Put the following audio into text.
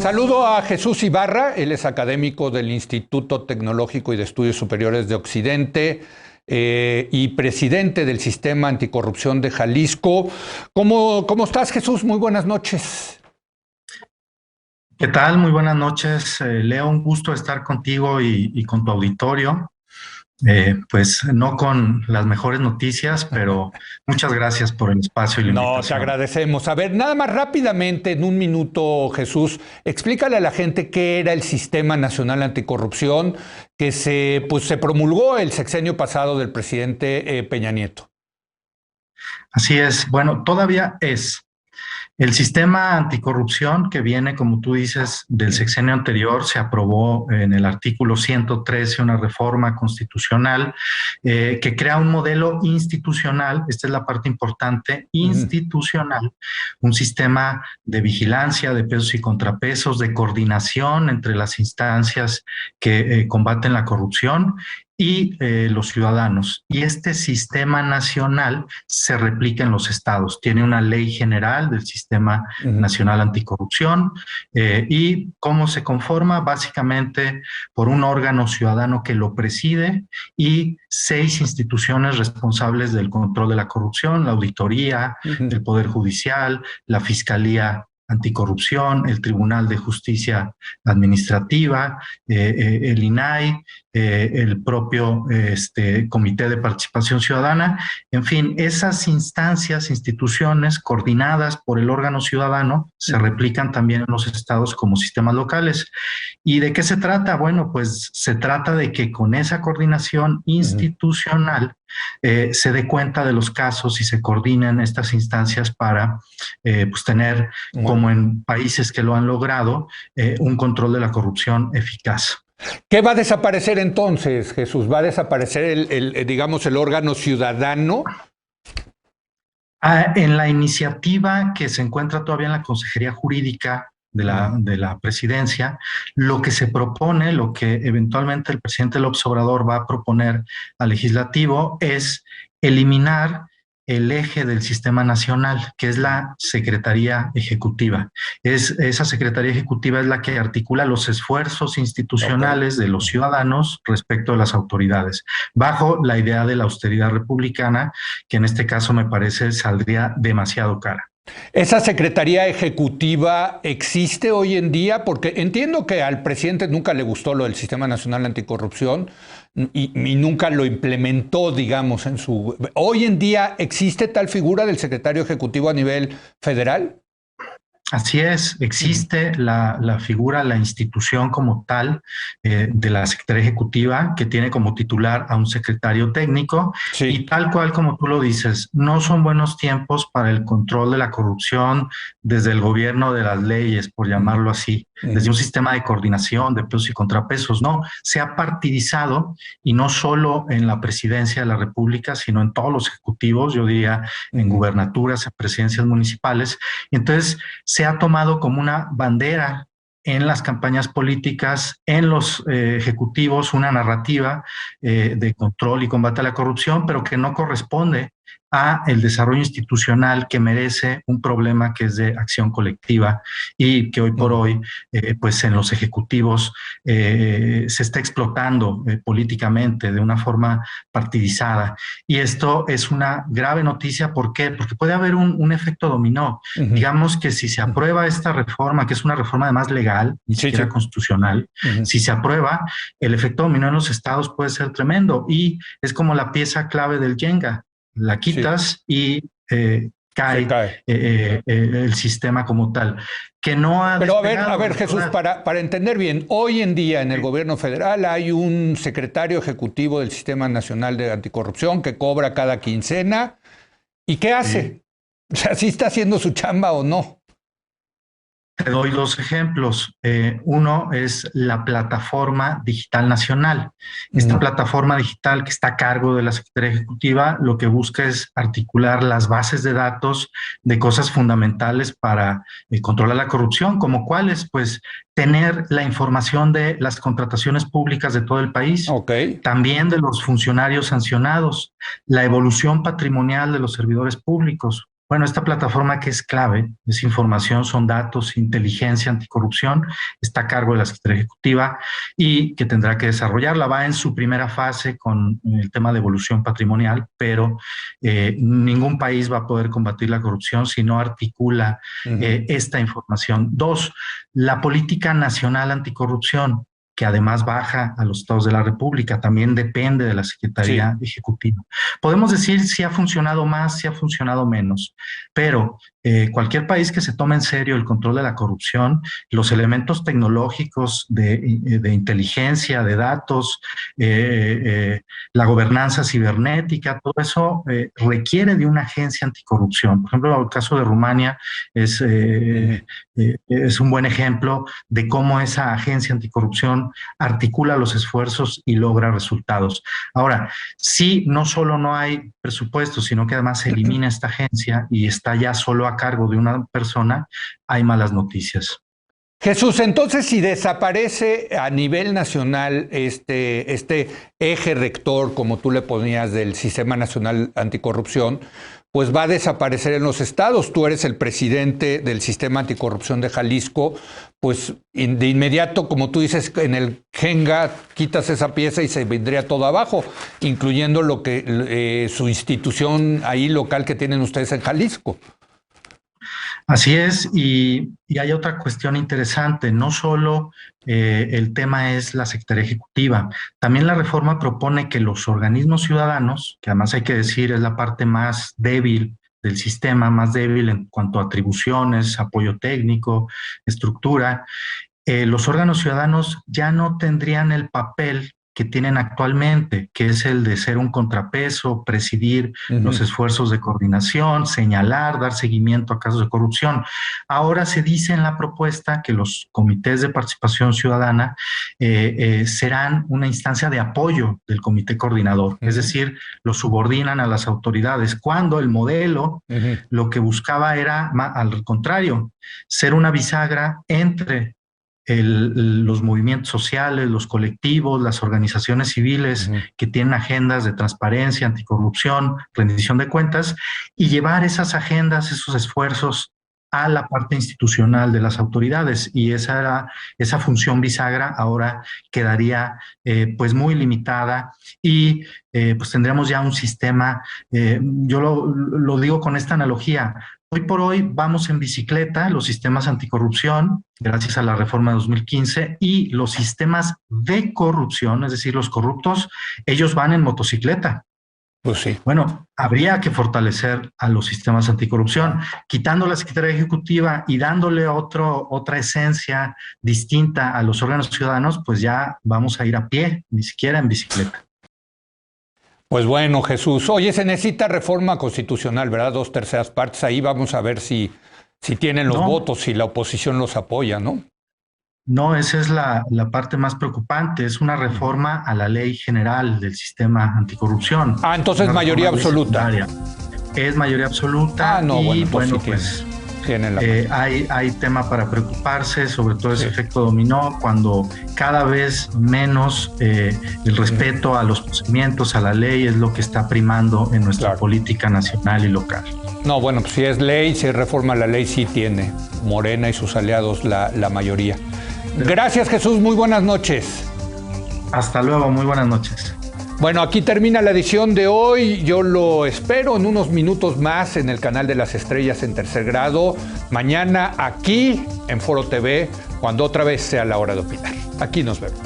Saludo a Jesús Ibarra, él es académico del Instituto Tecnológico y de Estudios Superiores de Occidente y presidente del Sistema Anticorrupción de Jalisco. ¿Cómo estás, Jesús? Muy buenas noches. ¿Qué tal? Muy buenas noches, Leo. Un gusto estar contigo y con tu auditorio. Pues no con las mejores noticias, pero muchas gracias por el espacio y la No, te invitación. agradecemos. A ver, nada más rápidamente, en un minuto, Jesús, explícale a la gente qué era el Sistema Nacional Anticorrupción que se promulgó el sexenio pasado del presidente Peña Nieto. Así es. Bueno, todavía es. El sistema anticorrupción que viene, como tú dices, del sexenio anterior, se aprobó en el artículo 113, una reforma constitucional que crea un modelo institucional, esta es la parte importante, institucional, un sistema de vigilancia, de pesos y contrapesos, de coordinación entre las instancias que combaten la corrupción y los ciudadanos. Y este sistema nacional se replica en los estados. Tiene una ley general del Sistema Nacional Anticorrupción y cómo se conforma básicamente por un órgano ciudadano que lo preside y 6 instituciones responsables del control de la corrupción: la auditoría, el Poder Judicial, la Fiscalía Anticorrupción, el Tribunal de Justicia Administrativa, el INAI, el propio Comité de Participación Ciudadana. En fin, esas instancias, instituciones coordinadas por el órgano ciudadano se replican también en los estados como sistemas locales. ¿Y de qué se trata? Bueno, pues se trata de que con esa coordinación institucional se dé cuenta de los casos y se coordinen estas instancias para tener, como en países que lo han logrado, un control de la corrupción eficaz. ¿Qué va a desaparecer entonces, Jesús? ¿Va a desaparecer digamos, el órgano ciudadano? En la iniciativa que se encuentra todavía en la Consejería Jurídica de la Presidencia, lo que se propone, lo que eventualmente el presidente López Obrador va a proponer al legislativo es eliminar el eje del sistema nacional, que es la Secretaría Ejecutiva. Esa Secretaría Ejecutiva es la que articula los esfuerzos institucionales de los ciudadanos respecto a las autoridades, bajo la idea de la austeridad republicana, que en este caso me parece saldría demasiado cara. ¿Esa Secretaría Ejecutiva existe hoy en día? Porque entiendo que al presidente nunca le gustó lo del Sistema Nacional Anticorrupción y nunca lo implementó, digamos, en su... ¿Hoy en día existe tal figura del secretario ejecutivo a nivel federal? Así es, existe la figura, la institución como tal de la Secretaría Ejecutiva, que tiene como titular a un secretario técnico, y tal cual como tú lo dices, no son buenos tiempos para el control de la corrupción desde el gobierno de las leyes, por llamarlo así, desde un sistema de coordinación de pesos y contrapesos. No, se ha partidizado, y no solo en la presidencia de la República, sino en todos los ejecutivos, yo diría en gubernaturas, en presidencias municipales. Entonces se ha tomado como una bandera en las campañas políticas, en los ejecutivos, una narrativa de control y combate a la corrupción, pero que no corresponde a el desarrollo institucional que merece un problema que es de acción colectiva y que hoy por hoy, pues en los ejecutivos se está explotando políticamente de una forma partidizada. Y esto es una grave noticia. ¿Por qué? Porque puede haber un efecto dominó. Digamos que si se aprueba esta reforma, que es una reforma además legal, ni siquiera constitucional, si se aprueba, el efecto dominó en los estados puede ser tremendo y es como la pieza clave del Jenga. La quitas y cae el sistema como tal. Que no ha Pero a ver, Jesús, para entender bien, hoy en día en el gobierno federal hay un secretario ejecutivo del Sistema Nacional de Anticorrupción que cobra cada quincena. ¿Y qué hace? O sea, ¿sí está haciendo su chamba o no? Te doy 2 ejemplos. Uno es la Plataforma Digital Nacional. Esta plataforma digital que está a cargo de la Secretaría Ejecutiva lo que busca es articular las bases de datos de cosas fundamentales para controlar la corrupción, como cuáles, pues tener la información de las contrataciones públicas de todo el país, también de los funcionarios sancionados, la evolución patrimonial de los servidores públicos, Bueno, esta plataforma que es clave, es información, son datos, inteligencia anticorrupción, está a cargo de la Secretaría Ejecutiva y que tendrá que desarrollarla. Va en su primera fase con el tema de evolución patrimonial, pero ningún país va a poder combatir la corrupción si no articula esta información. Dos, la política nacional anticorrupción, que además baja a los estados de la República, también depende de la Secretaría Ejecutiva. Podemos decir si ha funcionado más, si ha funcionado menos, pero cualquier país que se tome en serio el control de la corrupción, los elementos tecnológicos de inteligencia, de datos, la gobernanza cibernética, todo eso requiere de una agencia anticorrupción. Por ejemplo, el caso de Rumania es un buen ejemplo de cómo esa agencia anticorrupción articula los esfuerzos y logra resultados. Ahora, sí, no solo no hay presupuesto, sino que además se elimina esta agencia y está ya solo a cargo de una persona, hay malas noticias. Jesús, entonces si desaparece a nivel nacional este eje rector, como tú le ponías, del Sistema Nacional Anticorrupción, pues va a desaparecer en los estados. Tú eres el presidente del Sistema Anticorrupción de Jalisco, pues de inmediato, como tú dices, en el Jenga quitas esa pieza y se vendría todo abajo, incluyendo lo que su institución ahí local que tienen ustedes en Jalisco. Así es, y hay otra cuestión interesante, no solo el tema es la Secretaría Ejecutiva, también la reforma propone que los organismos ciudadanos, que además hay que decir es la parte más débil del sistema, más débil en cuanto a atribuciones, apoyo técnico, estructura, los órganos ciudadanos ya no tendrían el papel que tienen actualmente, que es el de ser un contrapeso, presidir los esfuerzos de coordinación, señalar, dar seguimiento a casos de corrupción. Ahora se dice en la propuesta que los comités de participación ciudadana serán una instancia de apoyo del comité coordinador, es decir, lo subordinan a las autoridades, cuando el modelo lo que buscaba era, al contrario, ser una bisagra entre los movimientos sociales, los colectivos, las organizaciones civiles que tienen agendas de transparencia, anticorrupción, rendición de cuentas, y llevar esas agendas, esos esfuerzos a la parte institucional de las autoridades. Y esa función bisagra ahora quedaría pues muy limitada y pues tendremos ya un sistema, yo lo digo con esta analogía. Hoy por hoy vamos en bicicleta, los sistemas anticorrupción, gracias a la reforma de 2015, y los sistemas de corrupción, es decir, los corruptos, ellos van en motocicleta. Pues sí. Bueno, habría que fortalecer a los sistemas anticorrupción, quitando la Secretaría Ejecutiva y dándole otra esencia distinta a los órganos ciudadanos, pues ya vamos a ir a pie, ni siquiera en bicicleta. Pues bueno, Jesús. Oye, se necesita reforma constitucional, ¿verdad? 2/3 partes. Ahí vamos a ver si tienen los votos, si la oposición los apoya, ¿no? No, esa es la parte más preocupante. Es una reforma a la ley general del sistema anticorrupción. Ah, entonces mayoría absoluta. Es mayoría absoluta. Ah, no, y bueno, sí pues hay tema para preocuparse, sobre todo ese efecto dominó, cuando cada vez menos el respeto a los procedimientos, a la ley, es lo que está primando en nuestra política nacional y local. No, bueno, pues si es ley, si es reforma a la ley, sí tiene Morena y sus aliados la mayoría. Gracias, Jesús, muy buenas noches. Hasta luego, muy buenas noches. Bueno, aquí termina la edición de hoy. Yo lo espero en unos minutos más en el canal de las estrellas en tercer grado. Mañana aquí en Foro TV, cuando otra vez sea la hora de opinar. Aquí nos vemos.